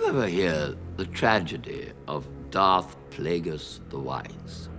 you ever hear the tragedy of Darth Plagueis the Wise?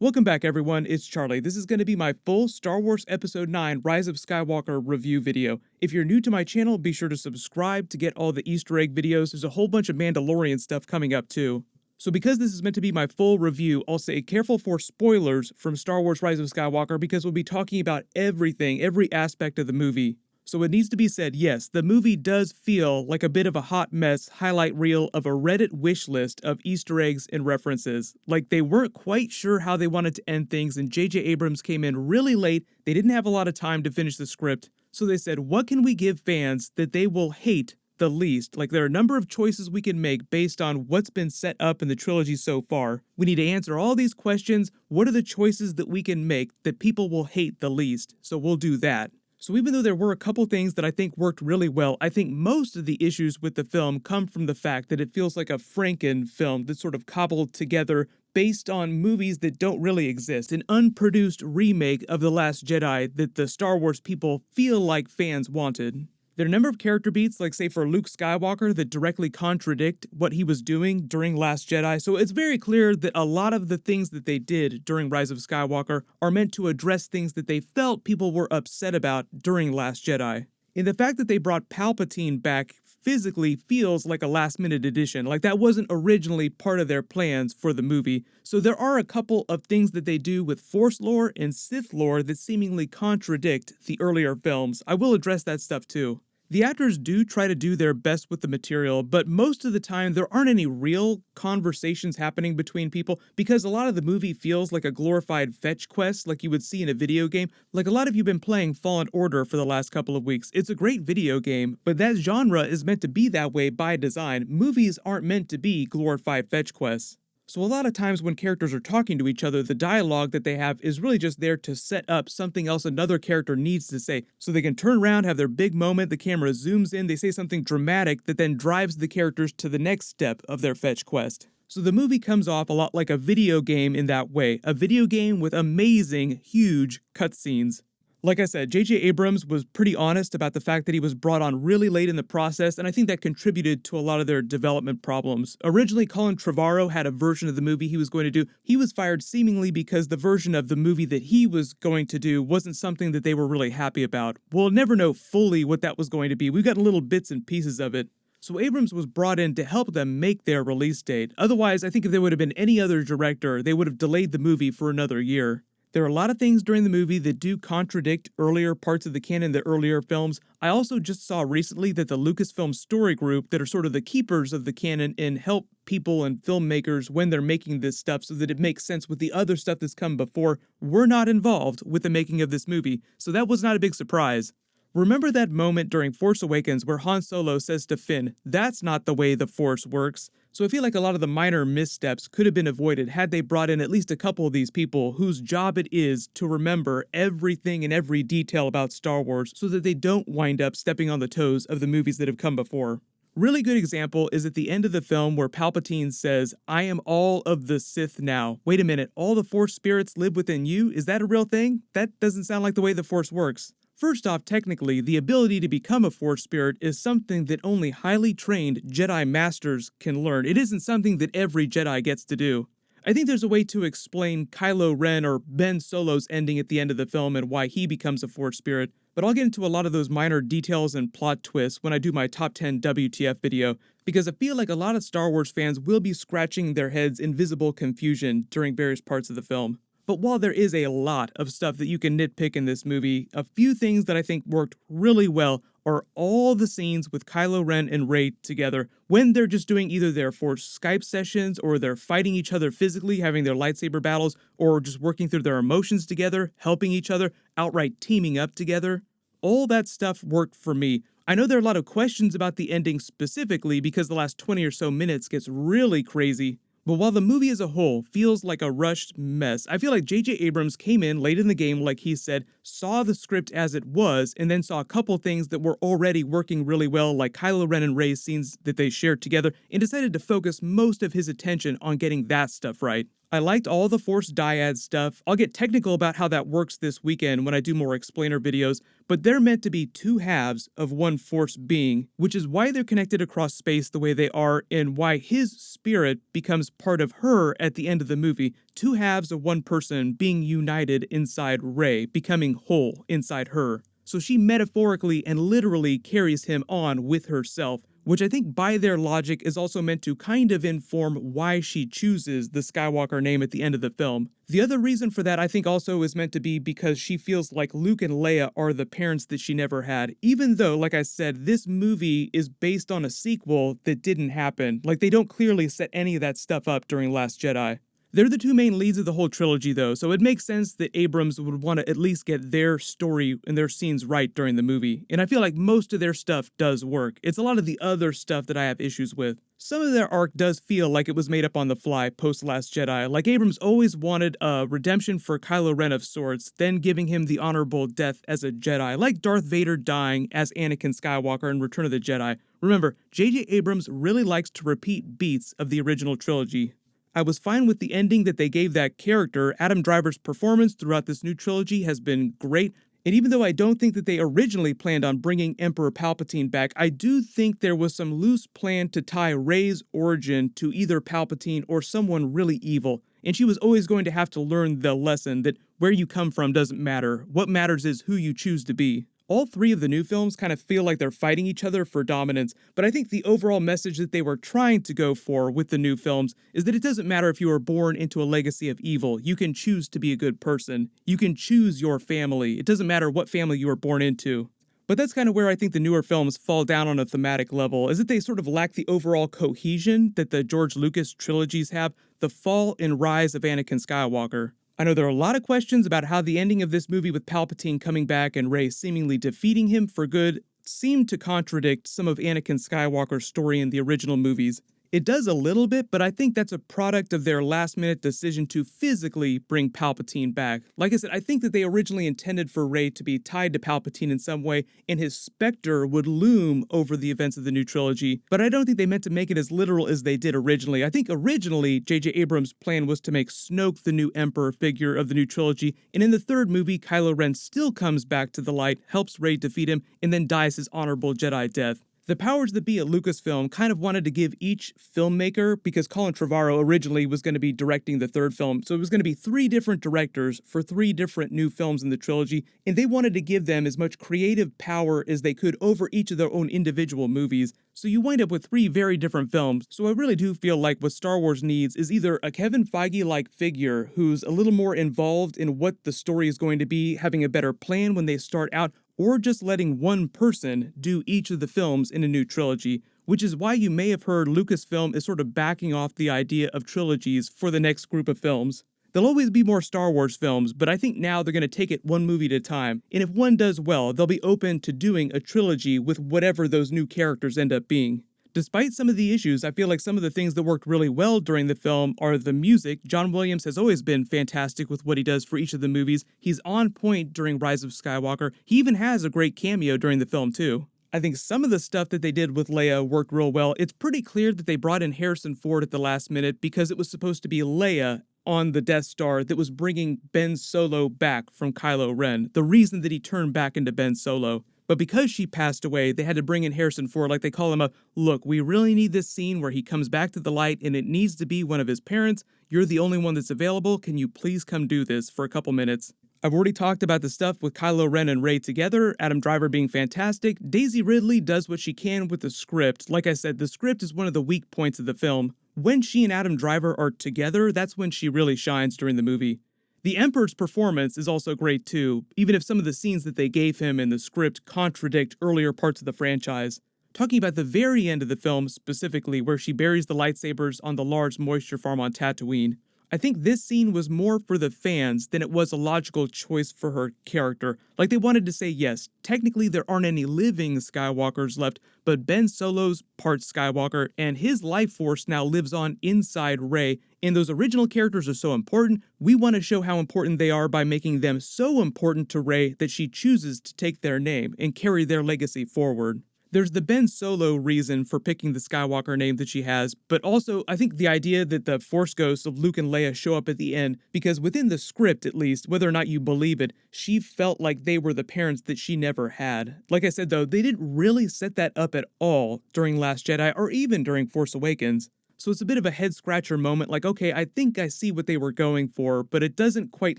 Welcome back, everyone. It's Charlie. This is going to be my full Star Wars Episode 9 Rise of Skywalker review video. If you're new to my channel, be sure to subscribe to get all the Easter egg videos. There's a whole bunch of Mandalorian stuff coming up, too. So because this is meant to be my full review, I'll say careful for spoilers from Star Wars Rise of Skywalker because we'll be talking about everything, every aspect of the movie. So it needs to be said, yes, the movie does feel like a bit of a hot mess highlight reel of a Reddit wish list of Easter eggs and references. Like they weren't quite sure how they wanted to end things, and J.J. Abrams came in really late. They didn't have a lot of time to finish the script. So they said, what can we give fans that they will hate the least? Like there are a number of choices we can make based on what's been set up in the trilogy so far. We need to answer all these questions. What are the choices that we can make that people will hate the least? So we'll do that. So even though there were a couple things that I think worked really well, I think most of the issues with the film come from the fact that it feels like a Franken film that's sort of cobbled together based on movies that don't really exist, an unproduced remake of The Last Jedi that the Star Wars people feel like fans wanted. There are a number of character beats, like say for Luke Skywalker, that directly contradict what he was doing during Last Jedi, so it's very clear that a lot of the things that they did during Rise of Skywalker are meant to address things that they felt people were upset about during Last Jedi. And the fact that they brought Palpatine back physically feels like a last-minute addition, like that wasn't originally part of their plans for the movie. So there are a couple of things that they do with Force lore and Sith lore that seemingly contradict the earlier films. I will address that stuff too. The actors do try to do their best with the material, but most of the time there aren't any real conversations happening between people because a lot of the movie feels like a glorified fetch quest like you would see in a video game. Like a lot of you have been playing Fallen Order for the last couple of weeks. It's a great video game, but that genre is meant to be that way by design. Movies aren't meant to be glorified fetch quests. So a lot of times when characters are talking to each other, the dialogue that they have is really just there to set up something else another character needs to say. So they can turn around, have their big moment, the camera zooms in, they say something dramatic that then drives the characters to the next step of their fetch quest. So the movie comes off a lot like a video game in that way. A video game with amazing, huge cutscenes. Like I said, J.J. Abrams was pretty honest about the fact that he was brought on really late in the process, and I think that contributed to a lot of their development problems. Originally, Colin Trevorrow had a version of the movie he was going to do. He was fired seemingly because the version of the movie that he was going to do wasn't something that they were really happy about. We'll never know fully what that was going to be. We've got little bits and pieces of it. So Abrams was brought in to help them make their release date. Otherwise, I think if there would have been any other director, they would have delayed the movie for another year. There are a lot of things during the movie that do contradict earlier parts of the canon, the earlier films. I also just saw recently that the Lucasfilm Story Group, that are sort of the keepers of the canon and help people and filmmakers when they're making this stuff so that it makes sense with the other stuff that's come before, were not involved with the making of this movie. So that was not a big surprise. Remember that moment during Force Awakens where Han Solo says to Finn, "That's not the way the Force works." So I feel like a lot of the minor missteps could have been avoided had they brought in at least a couple of these people whose job it is to remember everything and every detail about Star Wars so that they don't wind up stepping on the toes of the movies that have come before. Really good example is at the end of the film where Palpatine says, "I am all of the Sith now." Wait a minute, all the Force spirits live within you? Is that a real thing? That doesn't sound like the way the Force works. First off, technically, the ability to become a Force spirit is something that only highly trained Jedi Masters can learn. It isn't something that every Jedi gets to do. I think there's a way to explain Kylo Ren or Ben Solo's ending at the end of the film and why he becomes a Force spirit, but I'll get into a lot of those minor details and plot twists when I do my top 10 WTF video, because I feel like a lot of Star Wars fans will be scratching their heads in visible confusion during various parts of the film. But while there is a lot of stuff that you can nitpick in this movie, a few things that I think worked really well are all the scenes with Kylo Ren and Rey together when they're just doing either their Force Skype sessions or they're fighting each other physically, having their lightsaber battles, or just working through their emotions together, helping each other, outright teaming up together. All that stuff worked for me. I know there are a lot of questions about the ending specifically because the last 20 or so minutes gets really crazy. But while the movie as a whole feels like a rushed mess, I feel like J.J. Abrams came in late in the game, like he said, saw the script as it was, and then saw a couple things that were already working really well, like Kylo Ren and Rey's scenes that they shared together, and decided to focus most of his attention on getting that stuff right. I liked all the Force dyad stuff. I'll get technical about how that works this weekend when I do more explainer videos, but they're meant to be two halves of one Force being, which is why they're connected across space the way they are and why his spirit becomes part of her at the end of the movie. Two halves of one person being united inside Rey, becoming whole inside her. So she metaphorically and literally carries him on with herself, which I think by their logic is also meant to kind of inform why she chooses the Skywalker name at the end of the film. The other reason for that I think also is meant to be because she feels like Luke and Leia are the parents that she never had, even though, like I said, this movie is based on a sequel that didn't happen. Like, they don't clearly set any of that stuff up during Last Jedi. They're the two main leads of the whole trilogy, though, so it makes sense that Abrams would want to at least get their story and their scenes right during the movie, and I feel like most of their stuff does work. It's a lot of the other stuff that I have issues with. Some of their arc does feel like it was made up on the fly post-Last Jedi, like Abrams always wanted a redemption for Kylo Ren of sorts, then giving him the honorable death as a Jedi, like Darth Vader dying as Anakin Skywalker in Return of the Jedi. Remember, J.J. Abrams really likes to repeat beats of the original trilogy. I was fine with the ending that they gave that character. Adam Driver's performance throughout this new trilogy has been great, and even though I don't think that they originally planned on bringing Emperor Palpatine back, I do think there was some loose plan to tie Rey's origin to either Palpatine or someone really evil, and she was always going to have to learn the lesson that where you come from doesn't matter. What matters is who you choose to be. All three of the new films kind of feel like they're fighting each other for dominance, but I think the overall message that they were trying to go for with the new films is that it doesn't matter if you were born into a legacy of evil. You can choose to be a good person. You can choose your family. It doesn't matter what family you were born into. But that's kind of where I think the newer films fall down on a thematic level, is that they sort of lack the overall cohesion that the George Lucas trilogies have, the fall and rise of Anakin Skywalker. I know there are a lot of questions about how the ending of this movie with Palpatine coming back and Rey seemingly defeating him for good seemed to contradict some of Anakin Skywalker's story in the original movies. It does a little bit, but I think that's a product of their last-minute decision to physically bring Palpatine back. Like I said, I think that they originally intended for Rey to be tied to Palpatine in some way, and his specter would loom over the events of the new trilogy, but I don't think they meant to make it as literal as they did originally. I think originally, J.J. Abrams' plan was to make Snoke the new Emperor figure of the new trilogy, and in the third movie, Kylo Ren still comes back to the light, helps Rey defeat him, and then dies his honorable Jedi death. The powers that be at Lucasfilm kind of wanted to give each filmmaker, because Colin Trevorrow originally was going to be directing the third film, so it was going to be 3 different directors for 3 different new films in the trilogy, and they wanted to give them as much creative power as they could over each of their own individual movies, so you wind up with 3 very different films. So I really do feel like what Star Wars needs is either a Kevin Feige-like figure who's a little more involved in what the story is going to be, having a better plan when they start out, or just letting one person do each of the films in a new trilogy, which is why you may have heard Lucasfilm is sort of backing off the idea of trilogies for the next group of films. There'll always be more Star Wars films, but I think now they're going to take it one movie at a time, and if one does well, they'll be open to doing a trilogy with whatever those new characters end up being. Despite some of the issues, I feel like some of the things that worked really well during the film are the music. John Williams has always been fantastic with what he does for each of the movies. He's on point during Rise of Skywalker. He even has a great cameo during the film, too. I think some of the stuff that they did with Leia worked real well. It's pretty clear that they brought in Harrison Ford at the last minute because it was supposed to be Leia on the Death Star that was bringing Ben Solo back from Kylo Ren, the reason that he turned back into Ben Solo. But because she passed away, they had to bring in Harrison Ford, like they call him look, we really need this scene where he comes back to the light and it needs to be one of his parents. You're the only one that's available. Can you please come do this for a couple minutes? I've already talked about the stuff with Kylo Ren and Rey together, Adam Driver being fantastic. Daisy Ridley does what she can with the script. Like I said, the script is one of the weak points of the film. When she and Adam Driver are together, that's when she really shines during the movie. The Emperor's performance is also great too, even if some of the scenes that they gave him in the script contradict earlier parts of the franchise. Talking about the very end of the film specifically, where she buries the lightsabers on the large moisture farm on Tatooine, I think this scene was more for the fans than it was a logical choice for her character. Like, they wanted to say, yes, technically there aren't any living Skywalkers left, but Ben Solo's part Skywalker, and his life force now lives on inside Rey, and those original characters are so important, we want to show how important they are by making them so important to Rey that she chooses to take their name and carry their legacy forward. There's the Ben Solo reason for picking the Skywalker name that she has, but also I think the idea that the Force ghosts of Luke and Leia show up at the end, because within the script at least, whether or not you believe it, she felt like they were the parents that she never had. Like I said though, they didn't really set that up at all during Last Jedi or even during Force Awakens. So it's a bit of a head-scratcher moment, like, okay, I think I see what they were going for, but it doesn't quite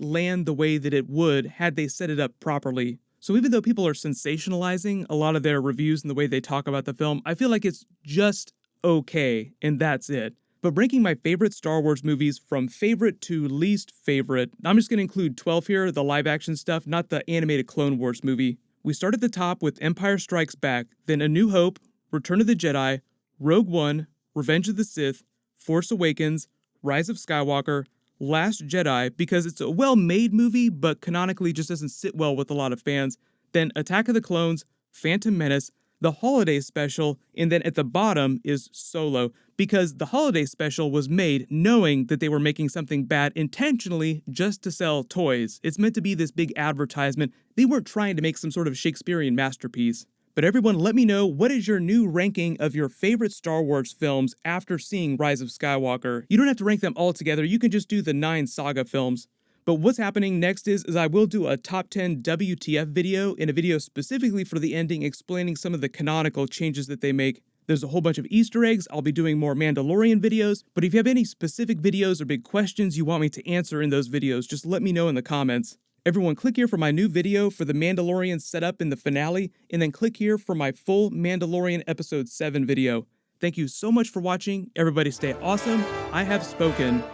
land the way that it would had they set it up properly. So even though people are sensationalizing a lot of their reviews and the way they talk about the film, I feel like it's just okay, and that's it. But ranking my favorite Star Wars movies from favorite to least favorite, I'm just going to include 12 here, the live-action stuff, not the animated Clone Wars movie. We start at the top with Empire Strikes Back, then A New Hope, Return of the Jedi, Rogue One, Revenge of the Sith, Force Awakens, Rise of Skywalker, Last Jedi, because it's a well-made movie, but canonically just doesn't sit well with a lot of fans, then Attack of the Clones, Phantom Menace, the Holiday Special, and then at the bottom is Solo, because the Holiday Special was made knowing that they were making something bad intentionally just to sell toys. It's meant to be this big advertisement. They weren't trying to make some sort of Shakespearean masterpiece. But everyone, let me know, what is your new ranking of your favorite Star Wars films after seeing Rise of Skywalker? You don't have to rank them all together, you can just do the 9 Saga films. But what's happening next is I will do a top 10 WTF video, in a video specifically for the ending explaining some of the canonical changes that they make. There's a whole bunch of Easter eggs, I'll be doing more Mandalorian videos, but if you have any specific videos or big questions you want me to answer in those videos, just let me know in the comments. Everyone, click here for my new video for the Mandalorian setup in the finale, and then click here for my full Mandalorian Episode 7 video. Thank you so much for watching. Everybody stay awesome. I have spoken.